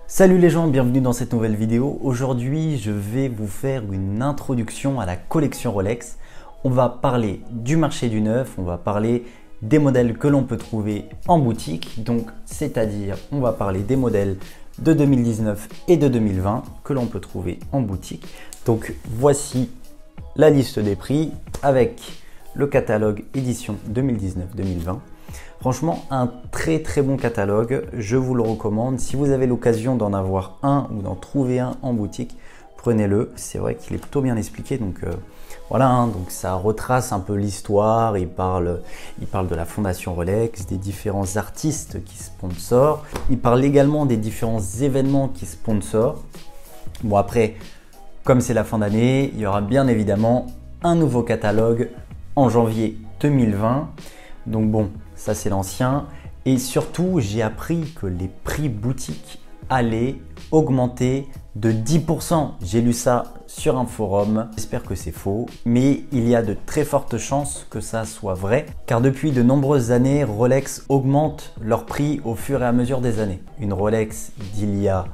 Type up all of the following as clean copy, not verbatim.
Salut les gens, bienvenue dans cette nouvelle vidéo. Aujourd'hui, je vais vous faire une introduction à la collection Rolex. On va parler du marché du neuf, on va parler des modèles que l'on peut trouver en boutique. Donc, c'est-à-dire, on va parler des modèles de 2019 et de 2020 que l'on peut trouver en boutique. Donc, voici la liste des prix avec le catalogue édition 2019-2020. Franchement, un très bon catalogue, je vous le recommande. Si vous avez l'occasion d'en avoir un ou d'en trouver un en boutique, prenez-le. C'est vrai qu'il est plutôt bien expliqué, donc voilà, donc ça retrace un peu l'histoire. Il parle de la fondation Rolex, des différents artistes qui sponsorent. Il parle également des différents événements qui sponsorent. Bon après, comme c'est la fin d'année, il y aura bien évidemment un nouveau catalogue en janvier 2020. Donc bon, ça c'est l'ancien. Et surtout, j'ai appris que les prix boutiques allaient augmenter de 10%. J'ai lu ça sur un forum. J'espère que c'est faux, mais il y a de très fortes chances que ça soit vrai. Car depuis de nombreuses années, Rolex augmente leurs prix au fur et à mesure des années. Une Rolex d'il y a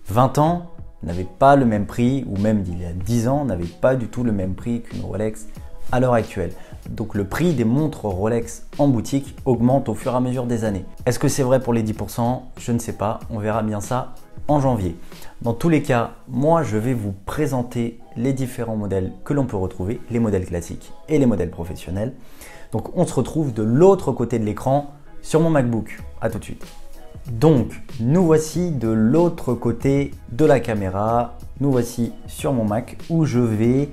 20 ans n'avait pas le même prix, ou même d'il y a 10 ans n'avait pas du tout le même prix qu'une Rolex à l'heure actuelle. Donc le prix des montres Rolex en boutique augmente au fur et à mesure des années. Est-ce que c'est vrai pour les 10%? Je ne sais pas, on verra bien ça en janvier. Dans tous les cas, moi je vais vous présenter les différents modèles que l'on peut retrouver, les modèles classiques et les modèles professionnels. Donc on se retrouve de l'autre côté de l'écran sur mon MacBook. À tout de suite. Donc nous voici de l'autre côté de la caméra, nous voici sur mon Mac où je vais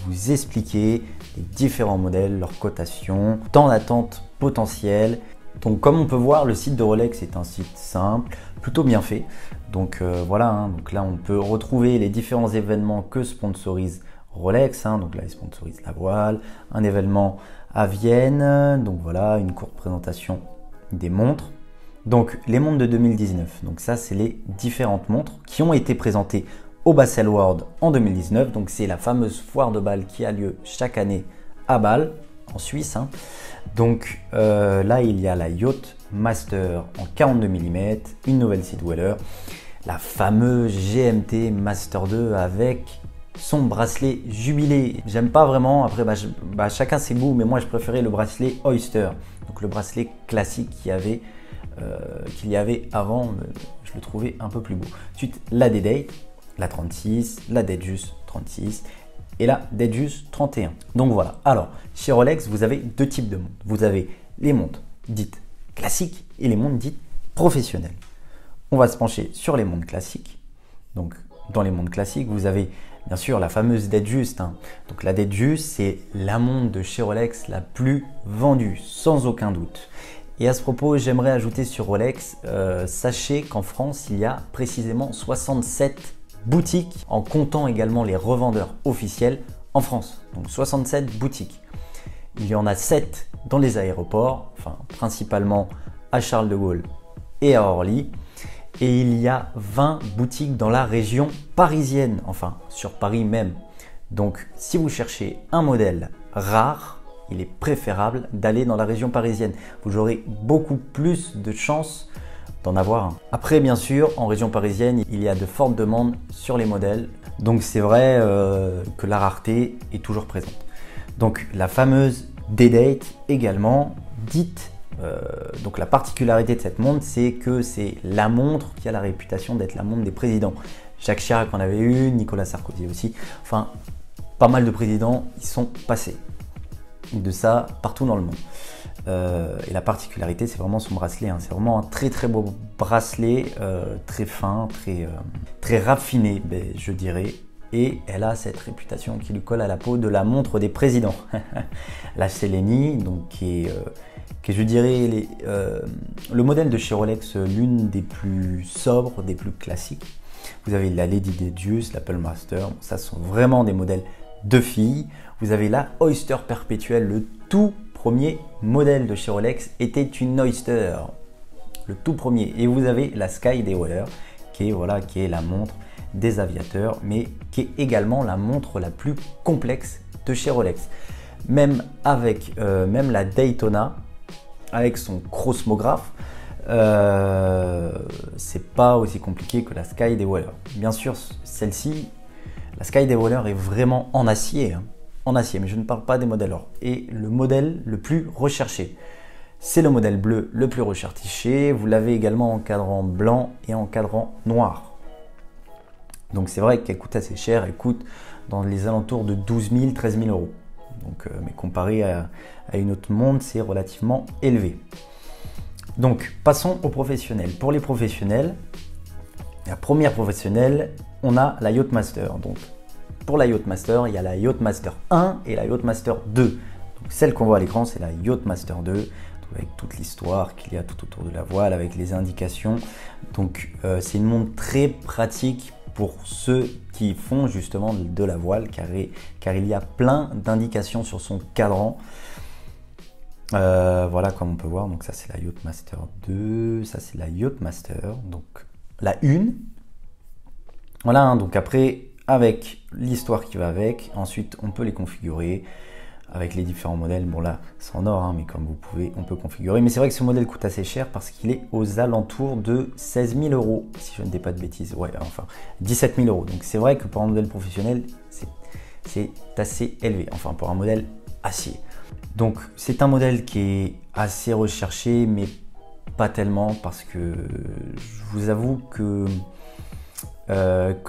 vous expliquer les différents modèles, leurs cotations, temps d'attente potentiel. Donc comme on peut voir, le site de Rolex est un site simple, plutôt bien fait. Donc voilà, donc là on peut retrouver les différents événements que sponsorise Rolex. Donc là il sponsorise la voile, un événement à Vienne, donc voilà une courte présentation des montres. Donc les montres de 2019, donc ça c'est les différentes montres qui ont été présentées au Baselworld en 2019, donc c'est la fameuse foire de Bâle qui a lieu chaque année à Bâle, en Suisse. Donc là il y a la Yacht Master en 42 mm, une nouvelle Sidweller, la fameuse GMT Master 2 avec son bracelet jubilé. J'aime pas vraiment, après chacun ses goûts, mais moi je préférais le bracelet Oyster, donc le bracelet classique qu'il y avait avant, je le trouvais un peu plus beau. Ensuite la D-Date, la 36, la Datejust 36 et la Datejust 31. Donc voilà, alors chez Rolex, vous avez deux types de montres. Vous avez les montres dites classiques et les montres dites professionnelles. On va se pencher sur les montres classiques. Donc dans les montres classiques, vous avez bien sûr la fameuse Datejust. Donc la Datejust, c'est la montre de chez Rolex la plus vendue, sans aucun doute. Et à ce propos, j'aimerais ajouter sur Rolex, sachez qu'en France, il y a précisément 67 boutiques, en comptant également les revendeurs officiels en France. Donc 67 boutiques. Il y en a 7 dans les aéroports, enfin principalement à Charles de Gaulle et à Orly. Et il y a 20 boutiques dans la région parisienne, enfin sur Paris même. Donc si vous cherchez un modèle rare, il est préférable d'aller dans la région parisienne. Vous aurez beaucoup plus de chances d'en avoir un. Après, bien sûr, en région parisienne, il y a de fortes demandes sur les modèles. Donc, c'est vrai que la rareté est toujours présente. Donc, la fameuse D-Date également, dite. Donc, la particularité de cette montre, c'est que c'est la montre qui a la réputation d'être la montre des présidents. Jacques Chirac en avait une, Nicolas Sarkozy aussi. Enfin, pas mal de présidents y sont passés. De ça partout dans le monde. Et la particularité, c'est vraiment son bracelet. C'est vraiment un très beau bracelet, très fin, très raffiné, je dirais. Et elle a cette réputation qui lui colle à la peau de la montre des présidents. La Célénie, donc qui est, je dirais, le modèle de chez Rolex, l'une des plus sobres, des plus classiques. Vous avez la Lady Datejust, l'Apple Master. Ça sont vraiment des modèles de filles. Vous avez la Oyster perpétuelle, le tout premier modèle de chez Rolex était une Oyster, le tout premier. Et vous avez la Sky Dweller qui est la montre des aviateurs, mais qui est également la montre la plus complexe de chez Rolex. Même avec la Daytona, avec son chromographe, c'est pas aussi compliqué que la Sky Dweller. Bien sûr, celle-ci, la Sky Dweller est vraiment en acier, hein, en acier, mais je ne parle pas des modèles or. Et le modèle le plus recherché, c'est le modèle bleu le plus recherché. Vous l'avez également en cadran blanc et en cadran noir. Donc c'est vrai qu'elle coûte assez cher, elle coûte dans les alentours de 12 000, 13 000 euros. Donc, mais comparé à une autre montre, c'est relativement élevé. Donc passons aux professionnels. Pour les professionnels, la première professionnelle, on a la Yachtmaster. Donc pour la Yachtmaster, il y a la Yachtmaster 1 et la Yachtmaster 2. Donc, celle qu'on voit à l'écran, c'est la Yachtmaster 2, avec toute l'histoire qu'il y a tout autour de la voile, avec les indications. Donc c'est une montre très pratique pour ceux qui font justement de la voile, car il y a plein d'indications sur son cadran. Voilà, comme on peut voir, donc ça c'est la Yachtmaster 2, ça c'est la Yachtmaster, donc la 1. Voilà, hein, donc après, avec l'histoire qui va avec, ensuite on peut les configurer avec les différents modèles. Bon là, c'est en or, hein, mais comme vous pouvez, on peut configurer. Mais c'est vrai que ce modèle coûte assez cher parce qu'il est aux alentours de 16 000 euros, si je ne dis pas de bêtises. Ouais, enfin, 17 000 euros. Donc c'est vrai que pour un modèle professionnel, c'est assez élevé, enfin pour un modèle acier. Donc c'est un modèle qui est assez recherché, mais pas tellement, parce que je vous avoue que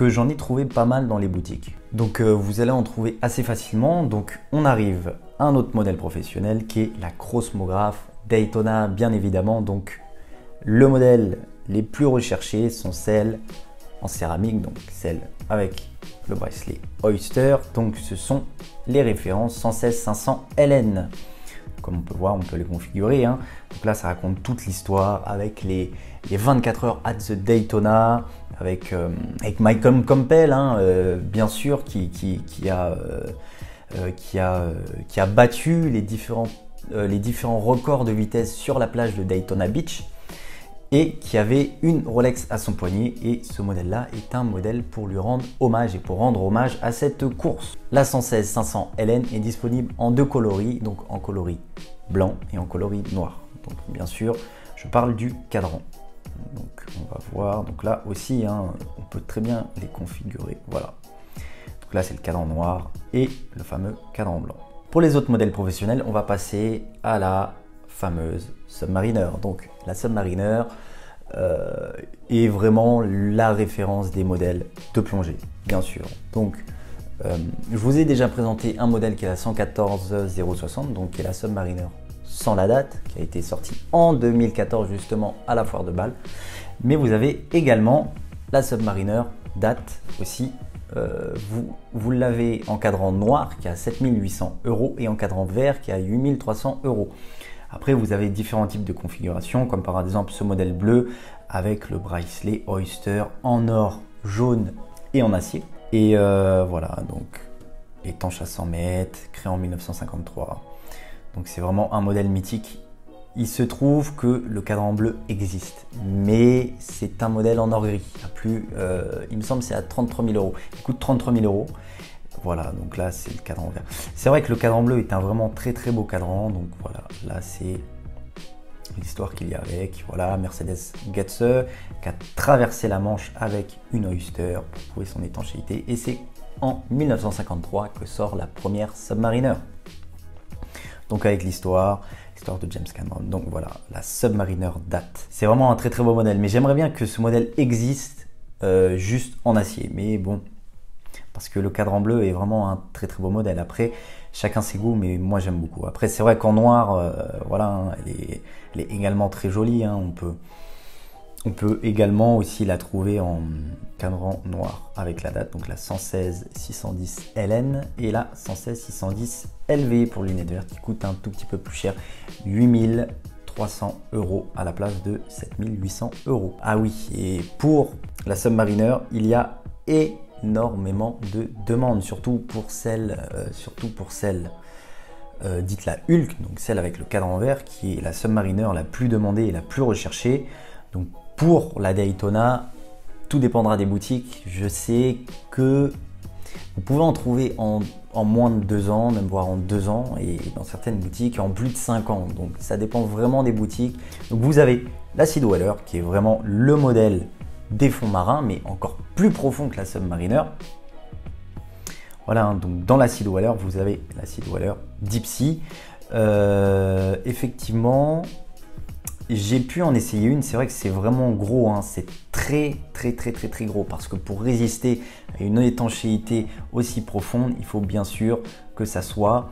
j'en ai trouvé pas mal dans les boutiques. Donc vous allez en trouver assez facilement. Donc on arrive à un autre modèle professionnel qui est la Cosmograph Daytona, bien évidemment. Donc le modèle les plus recherchés sont celles en céramique, donc celles avec le bracelet Oyster. Donc ce sont les références 116-500 LN. Comme on peut voir, on peut les configurer, hein. Donc là, ça raconte toute l'histoire avec les 24 heures at the Daytona, avec Michael Campbell, hein, bien sûr, qui a battu les différents records de vitesse sur la plage de Daytona Beach, et qui avait une Rolex à son poignet. Et ce modèle-là est un modèle pour lui rendre hommage et pour rendre hommage à cette course. La 116-500 LN est disponible en deux coloris, donc en coloris blanc et en coloris noir. Donc bien sûr, je parle du cadran. Donc on va voir, donc là aussi, hein, on peut très bien les configurer. Voilà. Donc là, c'est le cadran noir et le fameux cadran blanc. Pour les autres modèles professionnels, on va passer à la fameuse Submariner. Donc la Submariner est vraiment la référence des modèles de plongée, bien sûr. Donc je vous ai déjà présenté un modèle qui est la 114-060, donc qui est la Submariner sans la date, qui a été sortie en 2014 justement à la foire de Bâle. Mais vous avez également la Submariner date aussi. Vous l'avez en cadran noir qui est à 7 800 euros et en cadran vert qui est à 8 300 euros. Après, vous avez différents types de configurations, comme par exemple ce modèle bleu avec le bracelet Oyster en or, jaune et en acier. Et voilà, donc étanche à 100 mètres, créé en 1953. Donc c'est vraiment un modèle mythique. Il se trouve que le cadran bleu existe, mais c'est un modèle en or gris. Il me semble que c'est à 33 000 euros. Il coûte 33 000 euros. Voilà, donc là c'est le cadran vert. C'est vrai que le cadran bleu est un vraiment très beau cadran. Donc voilà, là c'est l'histoire qu'il y a avec. Voilà, Mercedes Getze qui a traversé la Manche avec une Oyster pour prouver son étanchéité. Et c'est en 1953 que sort la première Submariner. Donc avec l'histoire de James Cameron. Donc voilà, la Submariner date. C'est vraiment un très beau modèle. Mais j'aimerais bien que ce modèle existe juste en acier. Mais bon, parce que le cadran bleu est vraiment un très beau modèle. Après, chacun ses goûts, mais moi j'aime beaucoup. Après, c'est vrai qu'en noir, voilà, hein, elle est également très jolie. Hein. On peut également aussi la trouver en cadran noir avec la date, donc la 116-610 LN et la 116-610 LV pour lunettes vertes qui coûte un tout petit peu plus cher, 8 300 euros à la place de 7 800 euros. Ah oui, et pour la Submariner, il y a énormément de demandes, surtout pour celle dite la Hulk, donc celle avec le cadran vert, qui est la Submariner la plus demandée et la plus recherchée. Donc pour la Daytona, tout dépendra des boutiques. Je sais que vous pouvez en trouver en moins de 2 ans, même voire en 2 ans, et dans certaines boutiques en plus de 5 ans. Donc ça dépend vraiment des boutiques. Donc vous avez la Seedweller, qui est vraiment le modèle des fonds marins, mais encore plus profond que la Submariner. Voilà, hein, donc dans la Seedweller, vous avez la Seedweller Deep Sea. Effectivement, j'ai pu en essayer une. C'est vrai que c'est vraiment gros, hein, c'est très gros, parce que pour résister à une étanchéité aussi profonde, il faut bien sûr que ça soit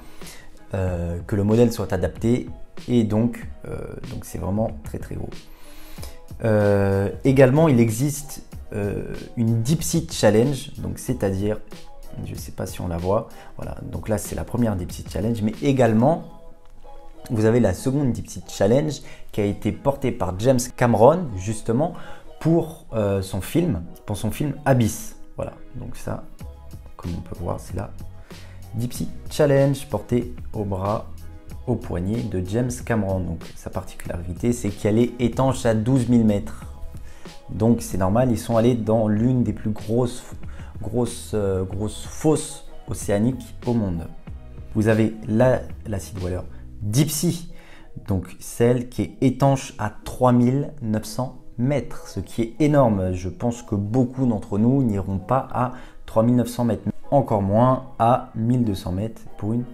que le modèle soit adapté, et donc c'est vraiment très gros. Également, il existe une Deep Sea Challenge, donc c'est-à-dire, je ne sais pas si on la voit, voilà, donc là c'est la première Deep Sea Challenge, mais également vous avez la seconde Deep Sea Challenge qui a été portée par James Cameron justement pour son film Abyss. Voilà, donc ça, comme on peut voir, c'est la Deep Sea Challenge portée au bras, au poignet de James Cameron. Donc sa particularité, c'est qu'elle est étanche à 12 000 mètres. Donc c'est normal, ils sont allés dans l'une des plus grosses fosses océaniques au monde. Vous avez la Seedweller Deep Sea, donc celle qui est étanche à 3900 mètres, ce qui est énorme. Je pense que beaucoup d'entre nous n'iront pas à 3900 mètres, encore moins à 1200 mètres pour une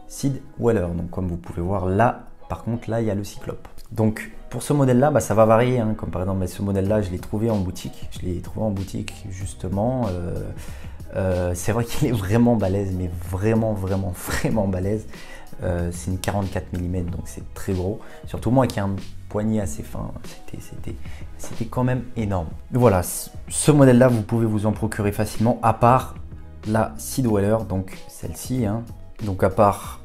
Seedweller. Donc comme vous pouvez voir là, par contre là il y a le Cyclope. Donc pour ce modèle là, ça va varier, hein. Comme par exemple ce modèle là, je l'ai trouvé en boutique. Justement. C'est vrai qu'il est vraiment balèze, mais vraiment balèze. C'est une 44 mm, donc c'est très gros. Surtout moi qui ai un poignet assez fin, c'était quand même énorme. Voilà, ce modèle là, vous pouvez vous en procurer facilement, à part la Seedweller, donc celle-ci, hein. Donc à part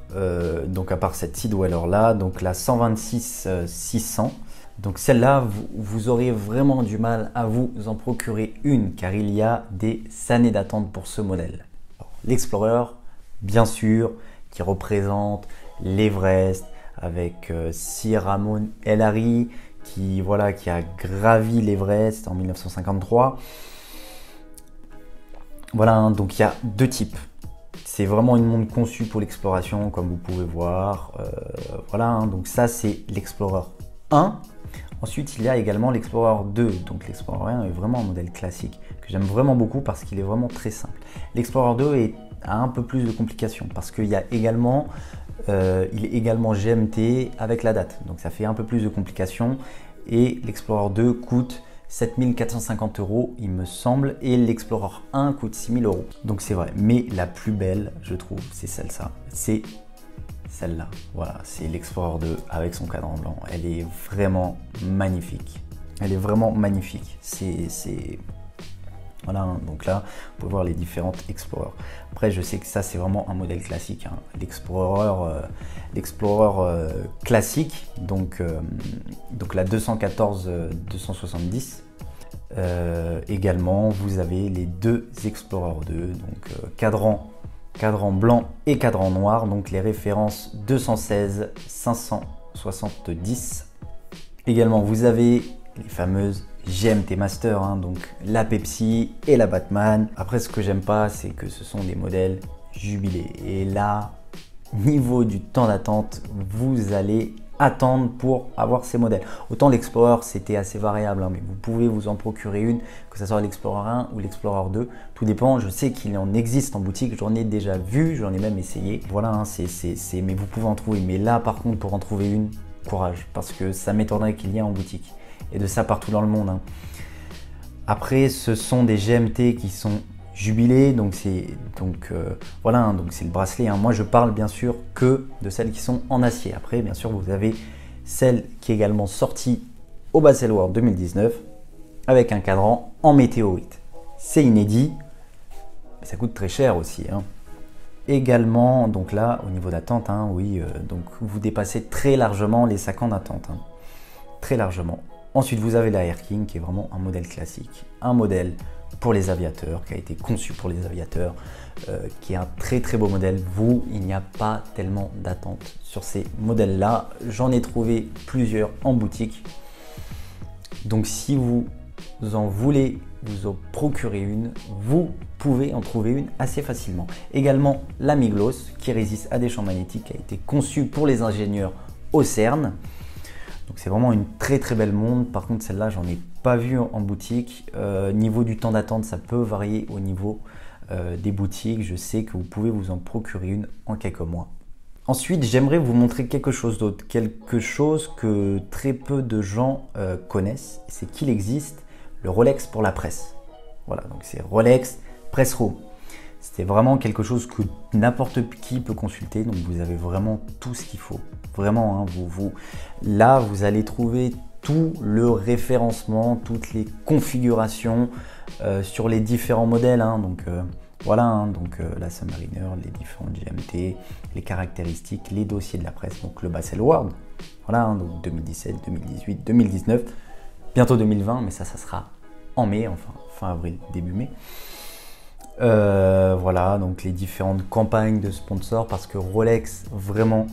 cette Seedweller là, donc la 126-600. Donc celle-là, vous aurez vraiment du mal à vous en procurer une, car il y a des années d'attente pour ce modèle. L'Explorer, bien sûr, qui représente l'Everest, avec Sir Ramon El-Hari, qui a gravi l'Everest en 1953. Voilà, hein, donc il y a deux types. C'est vraiment une montre conçue pour l'exploration, comme vous pouvez voir. Voilà, hein, donc ça c'est l'Explorer 1. Ensuite, il y a également l'Explorer 2. Donc l'Explorer 1 est vraiment un modèle classique que j'aime vraiment beaucoup parce qu'il est vraiment très simple. L'Explorer 2 a un peu plus de complications parce qu'il y a également, il est également GMT avec la date. Donc ça fait un peu plus de complications. Et l'Explorer 2 coûte 7 450 €, il me semble, et l'Explorer 1 coûte 6 000 €. Donc c'est vrai, mais la plus belle, je trouve, c'est celle-là. C'est celle-là, voilà, c'est l'Explorer 2 avec son cadran blanc. Elle est vraiment magnifique. Elle est vraiment magnifique. Voilà, hein, donc là, vous pouvez voir les différentes Explorers. Après, je sais que ça, c'est vraiment un modèle classique, hein. L'Explorer classique, donc la 214-270. Également, vous avez les deux Explorer 2, donc cadran blanc et cadran noir, donc les références 216 570. Également, vous avez les fameuses GMT Master, hein, donc la Pepsi et la Batman. Après, ce que j'aime pas, c'est que ce sont des modèles jubilés. Et là, niveau du temps d'attente, vous allez attendre pour avoir ces modèles. Autant l'Explorer, c'était assez variable, hein, mais vous pouvez vous en procurer une, que ce soit l'Explorer 1 ou l'Explorer 2. Tout dépend, je sais qu'il en existe en boutique, j'en ai déjà vu, j'en ai même essayé. Voilà, hein, mais vous pouvez en trouver. Mais là, par contre, pour en trouver une, courage, parce que ça m'étonnerait qu'il y ait en boutique. Et de ça partout dans le monde, hein. Après, ce sont des GMT qui sont jubilés, voilà, hein, donc c'est le bracelet, hein. Moi, je parle bien sûr que de celles qui sont en acier. Après, bien sûr, vous avez celle qui est également sortie au Baselworld 2019 avec un cadran en météorite. C'est inédit, mais ça coûte très cher aussi, hein. Également, donc là, au niveau d'attente, hein, oui, donc vous dépassez très largement les 5 ans d'attente, hein. Très largement. Ensuite, vous avez la Air King qui est vraiment un modèle classique, un modèle pour les aviateurs, qui a été conçu pour les aviateurs, qui est un très beau modèle. Il n'y a pas tellement d'attente sur ces modèles-là. J'en ai trouvé plusieurs en boutique. Donc si vous en voulez vous en procurer une, vous pouvez en trouver une assez facilement. Également la Miglos qui résiste à des champs magnétiques, qui a été conçue pour les ingénieurs au CERN. Donc c'est vraiment une très très belle montre. Par contre celle-là j'en ai pas vu en boutique. Niveau du temps d'attente, ça peut varier au niveau des boutiques. Je sais que vous pouvez vous en procurer une en quelques mois. Ensuite, j'aimerais vous montrer quelque chose d'autre, quelque chose que très peu de gens connaissent, c'est qu'il existe le Rolex pour la presse. Voilà, donc c'est Rolex Press Room. C'est vraiment quelque chose que n'importe qui peut consulter, donc vous avez vraiment tout ce qu'il faut. Vraiment, hein, là, vous allez trouver tout le référencement, toutes les configurations sur les différents modèles. Hein, donc voilà, hein, la Submariner, les différentes GMT, les caractéristiques, les dossiers de la presse, donc le Bassel Award. Voilà, hein, donc 2017, 2018, 2019, bientôt 2020, mais ça sera en mai, enfin fin avril, début mai. Voilà, donc les différentes campagnes de sponsors, parce que Rolex, vraiment,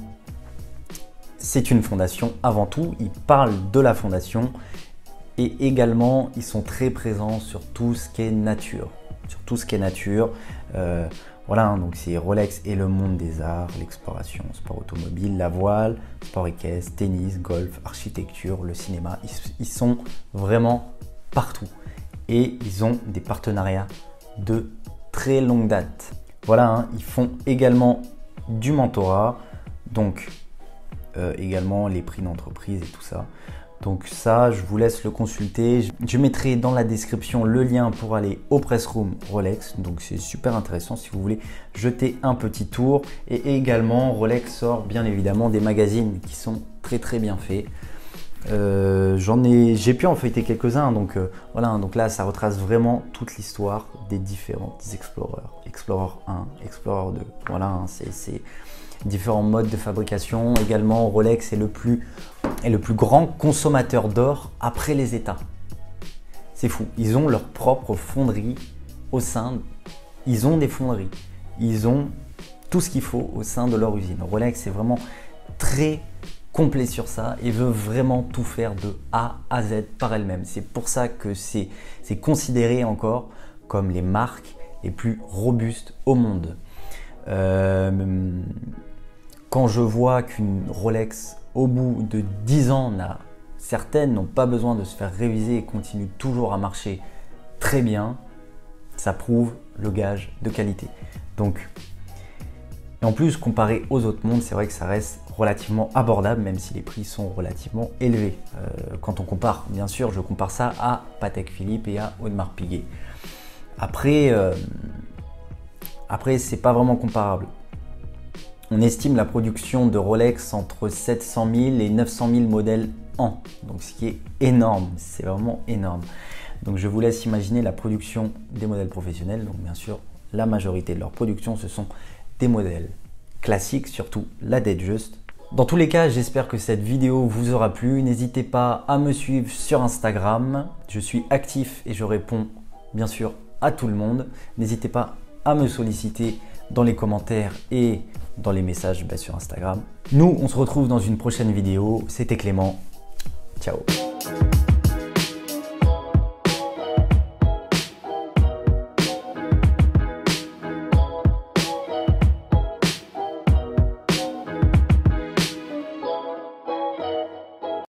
c'est une fondation avant tout. Ils parlent de la fondation et également, ils sont très présents sur tout ce qui est nature. Sur tout ce qui est nature. Voilà, hein, donc c'est Rolex et le monde des arts, l'exploration, sport automobile, la voile, sport équestre, tennis, golf, architecture, le cinéma. Ils sont vraiment partout. Et ils ont des partenariats de très longue date. Voilà, hein, ils font également du mentorat, donc également les prix d'entreprise et tout ça. Donc ça, je vous laisse le consulter. Je mettrai dans la description le lien pour aller au Press Room Rolex. Donc c'est super intéressant si vous voulez jeter un petit tour. Et également, Rolex sort bien évidemment des magazines qui sont très très bien faits. J'ai pu en feuilleter quelques-uns, donc voilà, donc là ça retrace vraiment toute l'histoire des différents Explorer, Explorer 1, Explorer 2, voilà, hein, c'est différents modes de fabrication. Également, Rolex est le plus grand consommateur d'or après les États. C'est fou, ils ont leur propre fonderie au sein, ils ont des fonderies, ils ont tout ce qu'il faut au sein de leur usine. Rolex est vraiment très complet sur ça et veut vraiment tout faire de A à Z par elle-même. C'est pour ça que c'est considéré encore comme les marques les plus robustes au monde. Quand je vois qu'une Rolex au bout de 10 ans, certaines n'ont pas besoin de se faire réviser et continuent toujours à marcher très bien, ça prouve le gage de qualité. Donc, et en plus, comparé aux autres montres, c'est vrai que ça reste relativement abordable, même si les prix sont relativement élevés. Quand on compare, bien sûr, je compare ça à Patek Philippe et à Audemars Piguet. Après, c'est pas vraiment comparable. On estime la production de Rolex entre 700 000 et 900 000 modèles an, donc ce qui est énorme, c'est vraiment énorme. Donc je vous laisse imaginer la production des modèles professionnels. Donc bien sûr, la majorité de leur production, ce sont des modèles classiques, surtout la Datejust. Dans tous les cas, j'espère que cette vidéo vous aura plu. N'hésitez pas à me suivre sur Instagram. Je suis actif et je réponds bien sûr à tout le monde. N'hésitez pas à me solliciter dans les commentaires et dans les messages sur Instagram. Nous, on se retrouve dans une prochaine vidéo. C'était Clément. Ciao.